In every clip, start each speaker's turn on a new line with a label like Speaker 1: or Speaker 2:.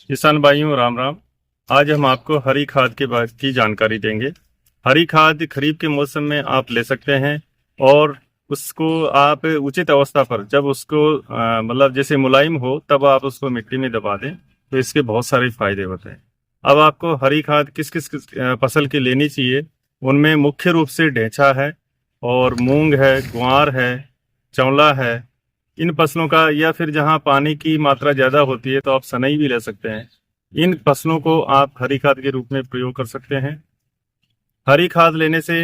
Speaker 1: किसान भाइयों राम राम। आज हम आपको हरी खाद के बारे की जानकारी देंगे। हरी खाद खरीफ के मौसम में आप ले सकते हैं और उसको आप उचित अवस्था पर जब उसको मतलब जैसे मुलायम हो तब आप उसको मिट्टी में दबा दें तो इसके बहुत सारे फायदे होते हैं। अब आपको हरी खाद किस किस फसल की लेनी चाहिए, उनमें मुख्य रूप से ढेंचा है और मूंग है, ग्वार है, चौला है। इन फसलों का या फिर जहां पानी की मात्रा ज्यादा होती है तो आप सनई भी ले सकते हैं। इन फसलों को आप हरी खाद के रूप में प्रयोग कर सकते हैं। हरी खाद लेने से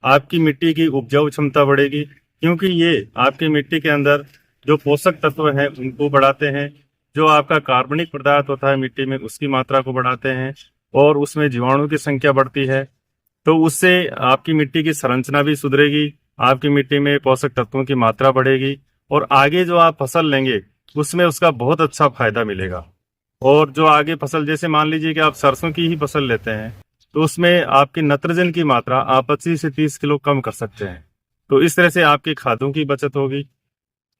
Speaker 1: आपकी मिट्टी की उपजाऊ क्षमता बढ़ेगी, क्योंकि ये आपकी मिट्टी के अंदर जो पोषक तत्व हैं उनको बढ़ाते हैं। जो आपका कार्बनिक पदार्थ होता है मिट्टी में उसकी मात्रा को बढ़ाते हैं और उसमें जीवाणु की संख्या बढ़ती है। तो उससे आपकी मिट्टी की संरचना भी सुधरेगी, आपकी मिट्टी में पोषक तत्वों की मात्रा बढ़ेगी और आगे जो आप फसल लेंगे उसमें उसका बहुत अच्छा फायदा मिलेगा। और जो आगे फसल जैसे मान लीजिए कि आप सरसों की ही फसल लेते हैं तो उसमें आपकी नाइट्रोजन की मात्रा आप 25 से 30 किलो कम कर सकते हैं। तो इस तरह से आपकी खादों की बचत होगी।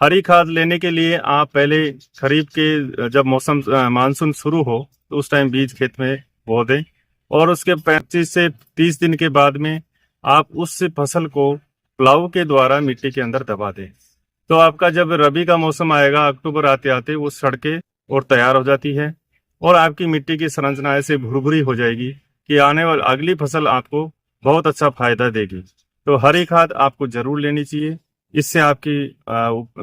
Speaker 1: हरी खाद लेने के लिए आप पहले खरीफ के जब मौसम मानसून शुरू हो तो उस टाइम बीज खेत में बो दें और उसके 25 से 30 दिन के बाद में आप उस फसल को प्लाऊ के द्वारा मिट्टी के अंदर दबा दें। तो आपका जब रबी का मौसम आएगा अक्टूबर आते आते वो सड़के और तैयार हो जाती है और आपकी मिट्टी की संरचना ऐसे भुरभुरी हो जाएगी कि आने वाली अगली फसल आपको बहुत अच्छा फायदा देगी। तो हरी खाद आपको जरूर लेनी चाहिए। इससे आपकी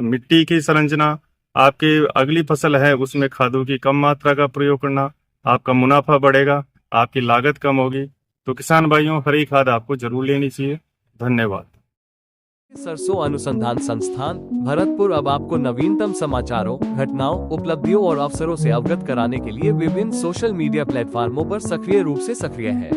Speaker 1: मिट्टी की संरचना, आपकी अगली फसल है उसमें खादों की कम मात्रा का प्रयोग करना, आपका मुनाफा बढ़ेगा, आपकी लागत कम होगी। तो किसान भाइयों हरी खाद आपको जरूर लेनी चाहिए। धन्यवाद।
Speaker 2: सरसों अनुसंधान संस्थान भरतपुर अब आपको नवीनतम समाचारों, घटनाओं, उपलब्धियों और अवसरों से अवगत कराने के लिए विभिन्न सोशल मीडिया प्लेटफॉर्मों पर सक्रिय रूप से सक्रिय है।